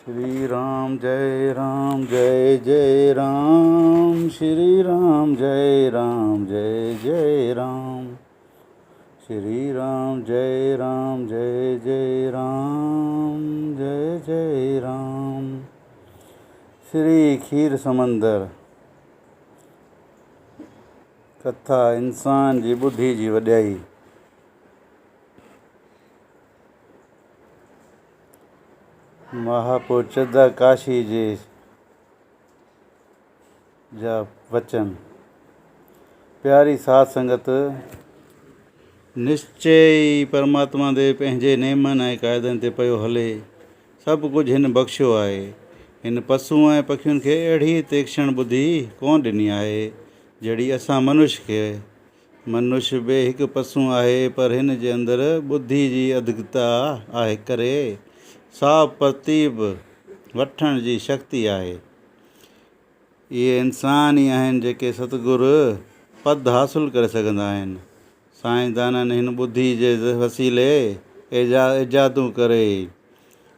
श्री राम जय राम जय जय राम। श्री राम जय जय राम। श्री राम जय जय राम जय जय राम। श्री खीर समंदर कथा इंसान जी बुद्धि जी वॾाई। महापुर चद्दा काशी जे जा वचन। प्यारी साध संगत, निश्चय परमात्मा दे पंहिंजे नेमनि ऐं क़ाइदनि ते पियो हले। सभु कुझु हिन बख़्शियो आहे। हिन पशु ऐं पखियुनि खे अहिड़ी तीक्ष्ण बुद्धि कोन ॾिनी आहे जहिड़ी असां मनुष्य खे। मनुष्य बि हिकु पशु आहे, पर हिन जे अंदरि बुद्धि जी अधिकता आहे करे साफ़ तरतीब वठण जी शक्ति आहे। इहे इंसान ई आहिनि जेके सतगुरु पद हासिलु करे सघंदा आहिनि। साईंदाननि हिन बुद्धि जे वसीले इजादूं करे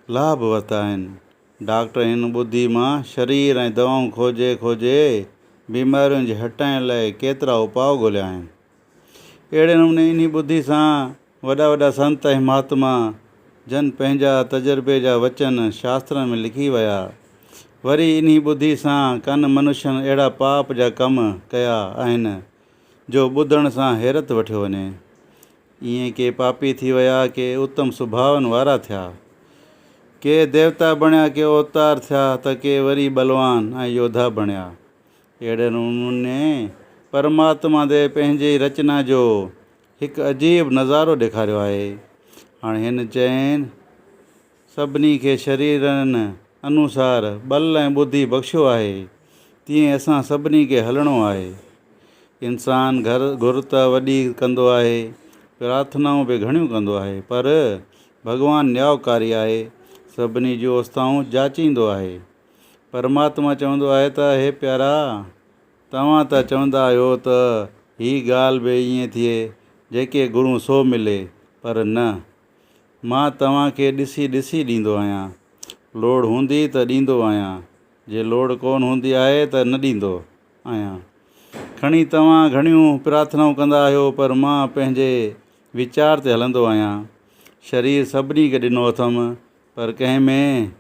लाभ वरिता आहिनि। डॉक्टर हिन बुद्धि मां शरीर ऐं दवाऊं खोजे बीमारियुनि जे हटाइण लाइ केतिरा उपाउ ॻोल्हिया आहिनि। अहिड़े नमूने इन बुद्धि सां वॾा संत ऐं महात्मा जन पंहिंजा तजुर्बे जा वचन शास्त्रनि में लिखी विया। वरी इन बुद्धि सां कन मनुष्यनि अहिड़ा पाप जा कम कया आहिनि जो ॿुधण सां हैरत वठियो वञे। ईअं के पापी थी विया, के उत्तम सुभावनि वारा थिया, के देवता बणिया, के अवतार थिया, त के वरी बलवान ऐं योद्धा बणिया। अहिड़े नमूने परमात्मा दे पंहिंजी रचना जो हिकु अजीब नज़ारो ॾेखारियो आहे। हाणे हिन चइनि सभिनी खे शरीरनि अनुसार बल ऐं बुद्धि बख़्शियो आहे, तीअं असां सभिनी खे हलणो आहे। इंसान घुर त वॾी कंदो आहे, प्रार्थनाऊं बि घणियूं कंदो आहे, पर भॻवानु न्यायकारी आहे, सभिनी जूं अवस्थाऊं जाचींदो आहे। परमात्मा चवंदो आहे त हे प्यारा, तव्हां त चवंदा आहियो त हीअ ॻाल्हि बि ईअं थिए जेके घुरूं सो मिले, पर न, मां तव्हांखे ॾिसी ॾींदो आहियां। लोड़ हूंदी त ॾींदो आहियां, जे लोड़ कोन हूंदी आहे त न ॾींदो आहियां। खणी तव्हां घणियूं प्रार्थनाऊं कंदा आहियो, पर मां पंहिंजे वीचार ते हलंदो आहियां। शरीर सभिनी खे ॾिनो अथमि, पर कंहिं में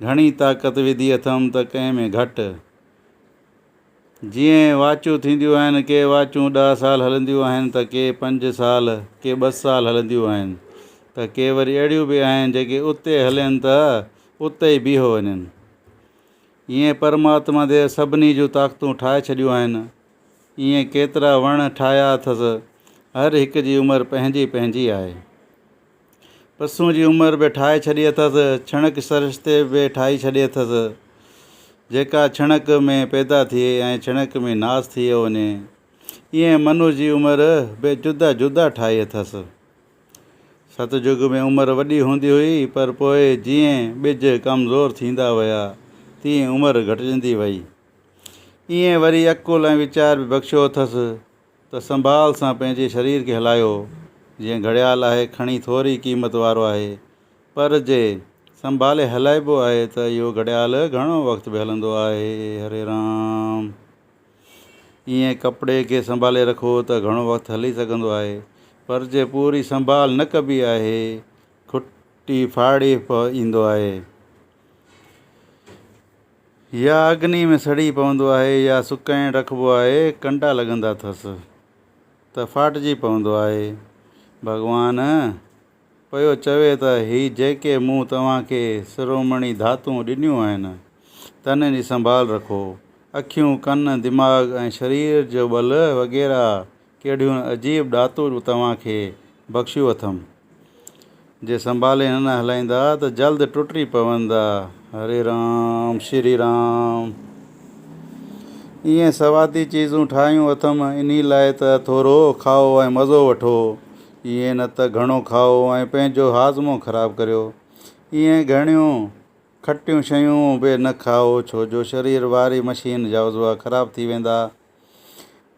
घणी ताक़त विधी अथमि त कंहिं में घटि। जीअं वाचूं थींदियूं आहिनि, के वाचूं 10 साल हलंदियूं आहिनि, त के 5 साल, के 2 साल हलंदियूं आहिनि, त के वरी अहिड़ियूं बि आहिनि जेके उते हलनि त उते ई बीहो वञनि। ईअं परमात्मा दे सभिनी जूं ताक़तूं ठाहे छॾियूं आहिनि। ईअं केतिरा वण ठाहिया अथसि, हर हिक जी उमिरि पंहिंजी आहे। पशुअ जी उमिरि बि ठाहे छॾी अथसि, छणक सरिश्ते बि ठाही छॾी अथसि, जेका छणक में पैदा थिए ऐं छणक में नास थी वञे। ईअं मनुष्य जी उमिरि बि जुदा ठाही अथसि। सतयुग में उमिरि वॾी हूंदी हुई, पर पोइ जीअं ॿिज कमज़ोर थींदा विया, तीअं उमिरि घटिजंदी वई। ईअं वरी अकुल ऐं वीचार बि बख़्शियो अथसि त संभाल सां पंहिंजे शरीर खे हलायो। जीअं घड़ियाल आहे, खणी थोरी क़ीमत वारो आहे, पर जे संभाले हलाइबो आहे त इहो घड़ियाल घणो वक़्तु बि हलंदो आहे। हरे राम। ईअं कपिड़े खे संभाले रखो त घणो वक़्तु हली सघंदो आहे, पर जे पूरी संभाल न कबी आहे, खुटी फाड़ी ईंदो आहे। या अग्नि में सड़ी पवंदो आहे, या सुकाइण रखिबो आहे, कंडा लॻंदा अथसि त फाटिजी पवंदो आहे। भॻवान पियो चवे त ही जेके मूं तव्हांखे शिरोमणी धातूं ॾिनियूं आहिनि, तन जी संभाल रखो। अखियूं, कन, दिमाग़ ऐं शरीर जो बल वग़ैरह कहिड़ियूं अजीब धातू तव्हांखे बख़्शियूं अथमि। जे संभाले न हलाईंदा त जल्द टुटी पवंदा। हरे राम। श्री राम। ईअं सवादी चीज़ूं ठाहियूं अथमि, इन लाइ त थोरो खाओ ऐं मज़ो वठो। ईअं न त घणो खाओ ऐं पंहिंजो हाज़मो ख़राबु करियो। ईअं घणियूं खटियूं शयूं बि न खाओ, छो जो शरीर वारी मशीन जा उज़वा ख़राबु थी वेंदा।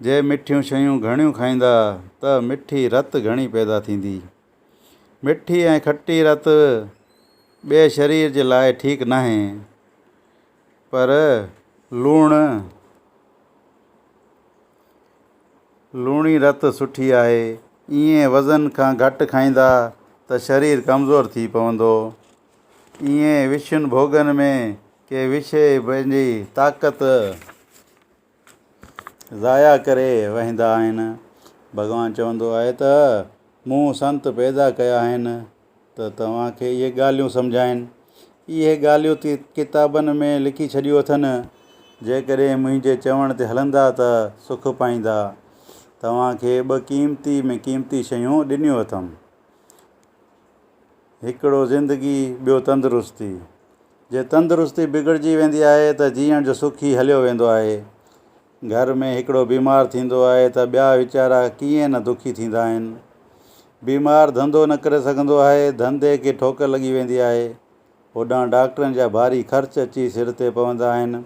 जे मिठियूं शयूं घणियूं खाईंदा त मिठी रत घणी पैदा थींदी। मिठी ऐं खटी रत ॿिए शरीर जे लाइ ठीकु नाहे, पर लूणी रत सुठी आहे। ईअं वज़न खां घटि खाईंदा त शरीर कमज़ोर थी पवंदो। ईअं विष्णु भोगन में के विषय पंहिंजी ताक़त ज़ाया करे वहींदा आहिनि। भॻवानु चवंदो आहे त मूं संत पैदा कया आहिनि त तव्हांखे इहे ॻाल्हियूं सम्झाइनि। इहे ॻाल्हियूं किताबनि में लिखी छॾियूं अथनि। जेकॾहिं मुंहिंजे चवण ते हलंदा त सुख पाईंदा। तव्हांखे ॿ क़ीमती में क़ीमती शयूं ॾिनियूं अथमि, हिकिड़ो ज़िंदगी, ॿियो तंदुरुस्ती। जे तंदुरुस्ती बिगड़जी वेंदी आहे त जीअण जो सुख ई हलियो वेंदो आहे। घर में हिकिड़ो बीमार थींदो आहे त ॿिया वीचारा कीअं न दुखी थींदा आहिनि। बीमार धंधो न करे सघंदो आहे, धंधे खे ठोकर लॻी वेंदी आहे। होॾां डॉक्टरनि जा भारी ख़र्च अची सिर ते पवंदा आहिनि।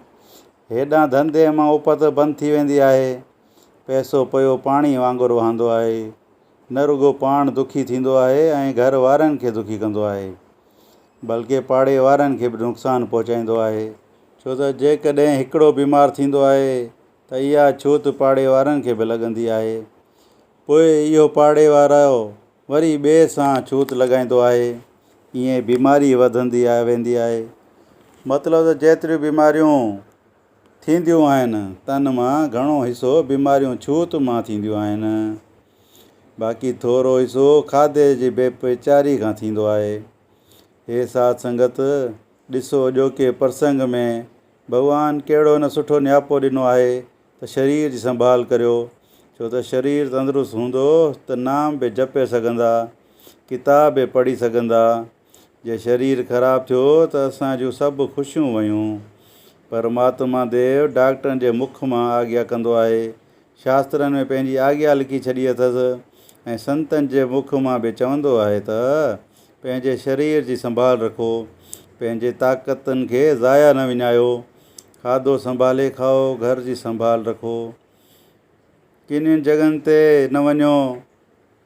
हेॾां धंधे मां उपत बंदि थी वेंदी आहे। पैसो पियो पाणी वांगुरु वहंदो आहे। न रुॻो पाण दुखी थींदो आहे ऐं घर वारनि खे दुखी कंदो आहे, बल्कि पाड़े वारनि खे बि नुक़सानु पहुचाईंदो आहे। छो त जेकॾहिं हिकिड़ो बीमार थींदो आहे त इहा छूत पाड़े वारनि खे बि लॻंदी आहे। पोइ इहो पाड़े वारो वरी ॿिए सां छूत लॻाईंदो आहे। ईअं बीमारी वधंदी वेंदी आहे। मतिलबु त जेतिरियूं बीमारियूं थींदियूं आहिनि, तन मां घणो हिसो बीमारियूं छूत मां थींदियूं आहिनि। बाक़ी थोरो हिसो खाधे जी बेपचारी खां थींदो आहे। हे साध संगत, ॾिसो अॼोके प्रसंग में भॻवानु कहिड़ो न सुठो नियापो ॾिनो आहे त शरीर जी संभाल करियो। छो त शरीर तंदुरुस्त हूंदो त नाम बि जपे सघंदा, किताब बि पढ़ी सघंदा। जे शरीर ख़राबु थियो त असां जूं सभु ख़ुशियूं वयूं। परमात्मा देव डॉक्टरनि जे मुख मां आज्ञा कंदो आहे। शास्त्रनि में पंहिंजी आज्ञा लिखी छॾी अथसि ऐं संतनि जे मुख मां बि चवंदो आहे त पंहिंजे शरीर जी संभाल रखो, पंहिंजे ताक़तुनि खे ज़ाया न विञायो। खाधो संभाले खाओ, घर जी संभाल रखो। किन जॻहनि ते न वञो।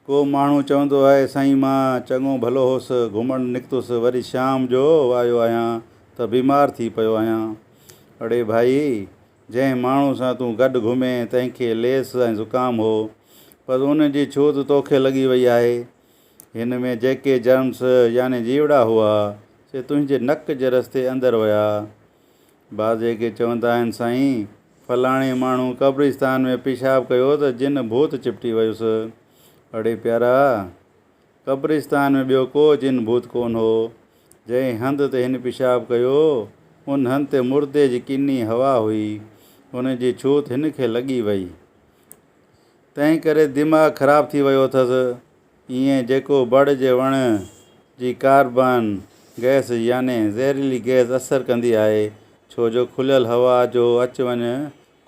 को माण्हू चवंदो आहे, साईं मां चङो भलो हुउसि, घुमणु निकितुसि, वरी शाम जो आयो आहियां त बीमार थी पियो आहियां। अड़े भाई, जंहिं माण्हू सां तूं गॾु घुमे तंहिंखे लेस ऐं ज़ुकाम हो, पर उन जी छूत तोखे लॻी वई आहे। हिन में जेके जर्म्स यानी जीवड़ा हुआ से तुंहिंजे नक जे रस्ते अंदरि विया। बाजे खे चवंदा आहिनि, साईं फलाणे माण्हू क़ब्रिस्तान में पेशाब कयो त जिन भूत चिपटी वियुसि। अड़े प्यारा, क़ब्रिस्तान में ॿियो को जिन भूत कोन हो। जंहिं हंधि ते हिन पेशाब कयो उन हंधि ते मुर्दे जी किनी हवा हुई, हुन जी छूत हिन खे लॻी वई। तंहिं करे दिमाग़ु ख़राबु थी वियो अथसि। ईअं जेको बड़ जे वण जी कार्बन गैस याने ज़हरीली गैस असरु कंदी आहे, छो जो खुलियल हवा जो अचु वञु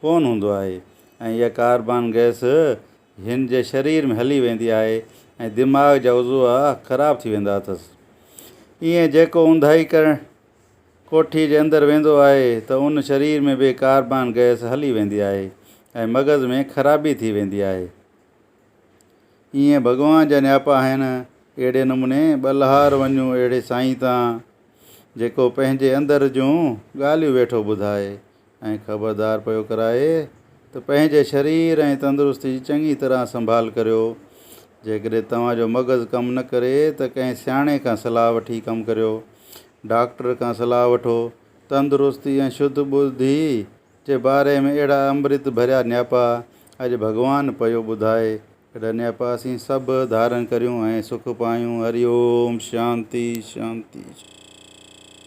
कोन हूंदो आहे ऐं इहा कार्बन गैस हिन जे शरीर में हली वेंदी आहे ऐं दिमाग़ जा उज़वा ख़राबु थी वेंदा अथसि। ईअं जेको ऊंधाई करणु कोठी जे अंदरि वेंदो आहे त उन शरीर में बि कार्बन गैस हली वेंदी आहे ऐं मग़ज़ में ख़राबी थी वेंदी आहे। ईअं भॻवान जा नियापा आहिनि। अहिड़े नमूने ॿलहार वञूं अहिड़े साईं तां, जेको पंहिंजे अंदरि जूं ॻाल्हियूं वेठो ॿुधाए ऐं ख़बरदार पियो कराए त पंहिंजे शरीर ऐं तंदुरुस्ती जी चङी तरह संभाल करियो। जेकॾहिं तव्हांजो मग़ज़ु कमु न करे त कंहिं सियाणे खां सलाह वठी कमु करियो। डॉक्टर खां सलाह वठो। तंदुरुस्ती ऐं शुद्ध ॿुद्धि जे बारे में अहिड़ा अमृत भरिया नियापा अॼु भॻवानु पियो ॿुधाए। अहिड़ा नियापा असीं सभु धारण करियूं ऐं सुख पायूं। हरिओम, शांति शांति।